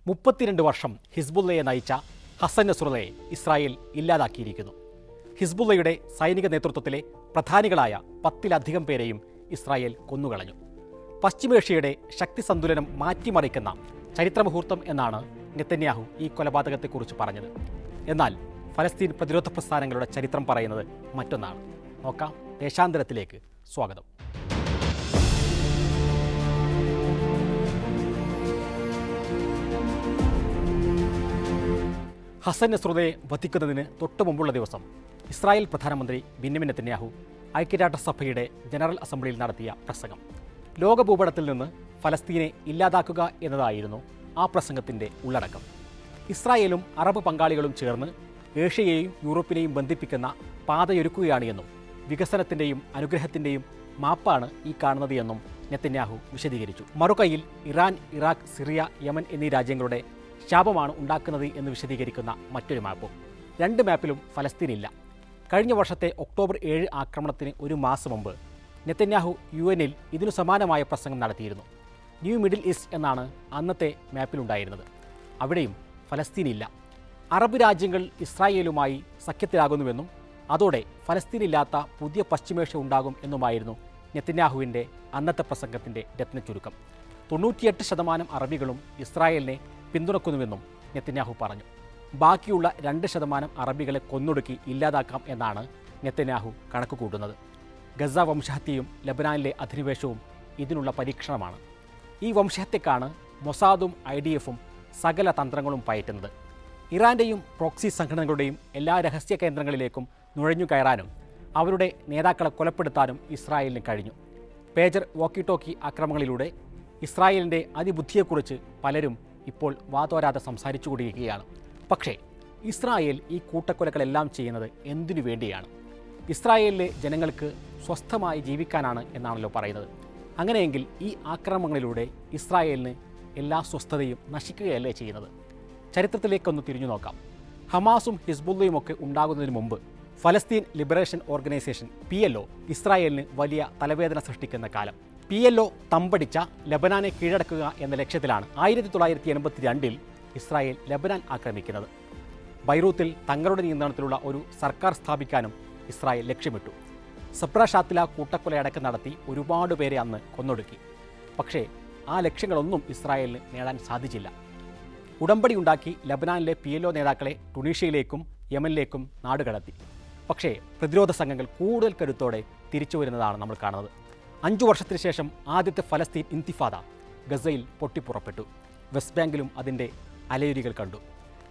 32 വർഷം ഹിസ്ബുള്ളയെ നയിച്ച ഹസൻ നസ്രുള്ളയെ ഇസ്രായേൽ ഇല്ലാതാക്കിയിരിക്കുന്നു. ഹിസ്ബുള്ളയുടെ സൈനിക നേതൃത്വത്തിലെ പ്രധാനികളായ 10-ലധികം പേരെയും ഇസ്രായേൽ കൊന്നുകളഞ്ഞു. പശ്ചിമേഷ്യയുടെ ശക്തി സന്തുലനം മാറ്റിമറിക്കുന്ന ചരിത്രമുഹൂർത്തം എന്നാണ് നെതന്യാഹു ഈ കൊലപാതകത്തെക്കുറിച്ച് പറഞ്ഞത്. എന്നാൽ ഫലസ്തീൻ പ്രതിരോധ പ്രസ്ഥാനങ്ങളുടെ ചരിത്രം പറയുന്നത് മറ്റൊന്നാണ്. നോക്കാം. ദേശാന്തരത്തിലേക്ക് സ്വാഗതം. ഹസൻ നസ്രുള്ളയെ വധിക്കുന്നതിന് തൊട്ടു മുമ്പുള്ള ദിവസം ഇസ്രായേൽ പ്രധാനമന്ത്രി ബെന്യാമിൻ നെതന്യാഹു ഐക്യരാഷ്ട്രസഭയുടെ ജനറൽ അസംബ്ലിയിൽ നടത്തിയ പ്രസംഗം. ലോകഭൂപടത്തിൽ നിന്ന് ഫലസ്തീനെ ഇല്ലാതാക്കുക എന്നതായിരുന്നു ആ പ്രസംഗത്തിൻ്റെ ഉള്ളടക്കം. ഇസ്രായേലും അറബ് പങ്കാളികളും ചേർന്ന് ഏഷ്യയെയും യൂറോപ്പിനെയും ബന്ധിപ്പിക്കുന്ന പാതയൊരുക്കുകയാണ് എന്നും വികസനത്തിൻ്റെയും അനുഗ്രഹത്തിൻ്റെയും മാപ്പാണ് ഈ കാണുന്നത് എന്നും നെതന്യാഹു വിശദീകരിച്ചു. മറുകൈയിൽ ഇറാൻ, ഇറാഖ്, സിറിയ, യമൻ എന്നീ രാജ്യങ്ങളുടെ ശാപമാണ് ഉണ്ടാക്കുന്നത് എന്ന് വിശദീകരിക്കുന്ന മറ്റൊരു മാപ്പും. രണ്ട് മാപ്പിലും ഫലസ്തീനില്ല. കഴിഞ്ഞ വർഷത്തെ ഒക്ടോബർ 7 ആക്രമണത്തിന് ഒരു മാസം മുമ്പ് നെതന്യാഹു UN-ൽ ഇതിനു സമാനമായ പ്രസംഗം നടത്തിയിരുന്നു. ന്യൂ മിഡിൽ ഈസ്റ്റ് എന്നാണ് അന്നത്തെ മാപ്പിലുണ്ടായിരുന്നത്. അവിടെയും ഫലസ്തീനില്ല. അറബ് രാജ്യങ്ങൾ ഇസ്രായേലുമായി സഖ്യത്തിലാകുന്നുവെന്നും അതോടെ ഫലസ്തീനില്ലാത്ത പുതിയ പശ്ചിമേഷ്യ ഉണ്ടാകും എന്നുമായിരുന്നു നെതന്യാഹുവിൻ്റെ അന്നത്തെ പ്രസംഗത്തിൻ്റെ രത്നച്ചുരുക്കം. 98% അറബികളും ഇസ്രായേലിനെ പിന്തുണക്കുന്നുവെന്നും നെതന്യാഹു പറഞ്ഞു. ബാക്കിയുള്ള 2% അറബികളെ കൊന്നൊടുക്കി ഇല്ലാതാക്കാം എന്നാണ് നെതന്യാഹു കണക്ക് കൂട്ടുന്നത്. ഗസ വംശഹത്യയും ലബനാനിലെ അധിനിവേശവും ഇതിനുള്ള പരീക്ഷണമാണ്. ഈ വംശഹത്യക്കാണ് മൊസാദും IDF-ഉം സകല തന്ത്രങ്ങളും പയറ്റുന്നത്. ഇറാൻ്റെയും പ്രോക്സി സംഘടനകളുടെയും എല്ലാ രഹസ്യ കേന്ദ്രങ്ങളിലേക്കും നുഴഞ്ഞു കയറാനും അവരുടെ നേതാക്കളെ കൊലപ്പെടുത്താനും ഇസ്രായേലിന് കഴിഞ്ഞു. പേജർ വോക്കി ടോക്കി ആക്രമണങ്ങളിലൂടെ ഇസ്രായേലിൻ്റെ അതിബുദ്ധിയെക്കുറിച്ച് പലരും ഇപ്പോൾ വാതോരാതെ സംസാരിച്ചുകൊണ്ടിരിക്കുകയാണ്. പക്ഷേ ഇസ്രായേൽ ഈ കൂട്ടക്കൊലകളെല്ലാം ചെയ്യുന്നത് എന്തിനു വേണ്ടിയാണ്? ഇസ്രായേലിലെ ജനങ്ങൾക്ക് സ്വസ്ഥമായി ജീവിക്കാനാണ് എന്നാണല്ലോ പറയുന്നത്. അങ്ങനെയെങ്കിൽ ഈ ആക്രമണങ്ങളിലൂടെ ഇസ്രായേലിന് എല്ലാ സ്വസ്ഥതയും നശിക്കുകയല്ലേ ചെയ്യുന്നത്? ചരിത്രത്തിലേക്കൊന്ന് തിരിഞ്ഞു നോക്കാം. ഹമാസും ഹിസ്ബുള്ളയുമൊക്കെ ഉണ്ടാകുന്നതിന് മുമ്പ് ഫലസ്തീൻ ലിബറേഷൻ ഓർഗനൈസേഷൻ PLO ഇസ്രായേലിന് വലിയ തലവേദന സൃഷ്ടിക്കുന്ന കാലം. PLO തമ്പടിച്ച ലബനാനെ കീഴടക്കുക എന്ന ലക്ഷ്യത്തിലാണ് 1982-ൽ ഇസ്രായേൽ ലബനാൻ ആക്രമിക്കുന്നത്. ബൈറൂത്തിൽ തങ്ങളുടെ നിയന്ത്രണത്തിലുള്ള ഒരു സർക്കാർ സ്ഥാപിക്കാനും ഇസ്രായേൽ ലക്ഷ്യമിട്ടു. സബ്ര ഷാത്തില കൂട്ടക്കൊലയടക്കം നടത്തി ഒരുപാട് പേരെ അന്ന് കൊന്നൊടുക്കി. പക്ഷേ ആ ലക്ഷ്യങ്ങളൊന്നും ഇസ്രായേലിന് നേടാൻ സാധിച്ചില്ല. ഉടമ്പടി ഉണ്ടാക്കി ലബനാനിലെ PLO നേതാക്കളെ ടുണീഷ്യയിലേക്കും യമനിലേക്കും നാടുകടത്തി. പക്ഷേ പ്രതിരോധ സംഘങ്ങൾ കൂടുതൽ കരുത്തോടെ തിരിച്ചു വരുന്നതാണ് നമ്മൾ കാണുന്നത്. 5 വർഷത്തിന് ശേഷം ആദ്യത്തെ ഫലസ്തീൻ ഇന്തിഫാദ ഗസയിൽ പൊട്ടിപ്പുറപ്പെട്ടു. വെസ്റ്റ് ബാങ്കിലും അതിൻ്റെ അലയൊലികൾ കണ്ടു.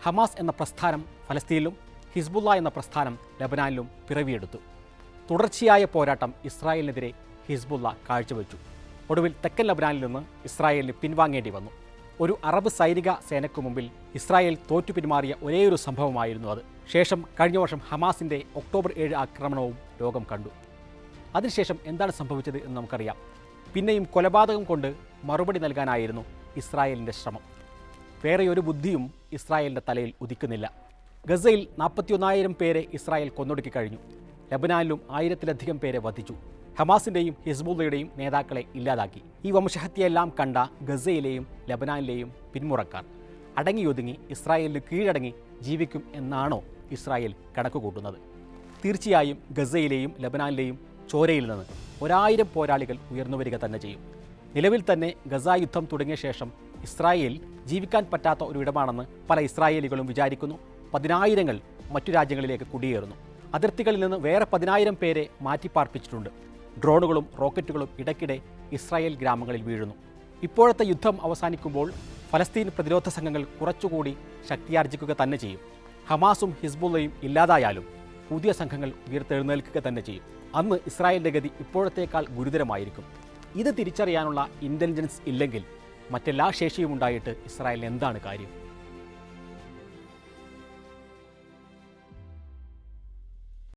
ഹമാസ് എന്ന പ്രസ്ഥാനം ഫലസ്തീനിലും ഹിസ്ബുള്ള എന്ന പ്രസ്ഥാനം ലബനാനിലും പിറവിയെടുത്തു. തുടർച്ചയായ പോരാട്ടം ഇസ്രായേലിനെതിരെ ഹിസ്ബുള്ള കാഴ്ചവെച്ചു. ഒടുവിൽ തെക്കൻ ലബനാനിൽ നിന്ന് ഇസ്രായേലിന് പിൻവാങ്ങേണ്ടി വന്നു. ഒരു അറബ് സൈനിക സേനയ്ക്കു മുമ്പിൽ ഇസ്രായേൽ തോറ്റു പിന്മാറിയ ഒരേയൊരു സംഭവമായിരുന്നു അത്. ശേഷം കഴിഞ്ഞ വർഷം ഹമാസിൻ്റെ ഒക്ടോബർ 7 ആക്രമണവും ലോകം കണ്ടു. അതിനുശേഷം എന്താണ് സംഭവിച്ചത് എന്ന് നമുക്കറിയാം. പിന്നെയും കൊലപാതകം കൊണ്ട് മറുപടി നൽകാനായിരുന്നു ഇസ്രായേലിൻ്റെ ശ്രമം. വേറെ ഒരു ബുദ്ധിയും ഇസ്രായേലിൻ്റെ തലയിൽ ഉദിക്കുന്നില്ല. ഗസയിൽ 41,000 പേരെ ഇസ്രായേൽ കൊന്നൊടുക്കി കഴിഞ്ഞു. ലബനാനിലും 1000-ലധികം പേരെ വധിച്ചു. ഹമാസിൻ്റെയും ഹിസ്ബുള്ളയുടെയും നേതാക്കളെ ഇല്ലാതാക്കി. ഈ വംശഹത്യയെല്ലാം കണ്ട ഗസയിലെയും ലബനാനിലെയും പിന്മുറക്കാർ അടങ്ങിയൊതുങ്ങി ഇസ്രായേലിന് കീഴടങ്ങി ജീവിക്കും എന്നാണോ ഇസ്രായേൽ കണക്ക് കൂട്ടുന്നത്? തീർച്ചയായും ഗസയിലെയും ലബനാനിലെയും ചോരയിൽ നിന്ന് 1000 പോരാളികൾ ഉയർന്നു വരിക തന്നെ ചെയ്യും. നിലവിൽ തന്നെ ഗസ യുദ്ധം തുടങ്ങിയ ശേഷം ഇസ്രായേൽ ജീവിക്കാൻ പറ്റാത്ത ഒരു ഇടമാണെന്ന് പല ഇസ്രായേലികളും വിചാരിക്കുന്നു. 10,000 മറ്റു രാജ്യങ്ങളിലേക്ക് കുടിയേറുന്നു. അതിർത്തികളിൽ നിന്ന് വേറെ 10,000 പേരെ മാറ്റിപ്പാർപ്പിച്ചിട്ടുണ്ട്. ഡ്രോണുകളും റോക്കറ്റുകളും ഇടയ്ക്കിടെ ഇസ്രായേൽ ഗ്രാമങ്ങളിൽ വീഴുന്നു. ഇപ്പോഴത്തെ യുദ്ധം അവസാനിക്കുമ്പോൾ ഫലസ്തീൻ പ്രതിരോധ സംഘങ്ങൾ കുറച്ചുകൂടി ശക്തിയാർജിക്കുക തന്നെ ചെയ്യും. ഹമാസും ഹിസ്ബുള്ളയും ഇല്ലാതായാലും പുതിയ സംഘങ്ങൾ ഉയർത്തെഴുന്നേൽക്കുക തന്നെ ചെയ്യും. അന്ന് ഇസ്രായേലിൻ്റെ ഗതി ഇപ്പോഴത്തേക്കാൾ ഗുരുതരമായിരിക്കും. ഇത് തിരിച്ചറിയാനുള്ള ഇൻ്റലിജൻസ് ഇല്ലെങ്കിൽ മറ്റെല്ലാ ശേഷിയും ഉണ്ടായിട്ട് ഇസ്രായേലിന് എന്താണ് കാര്യം?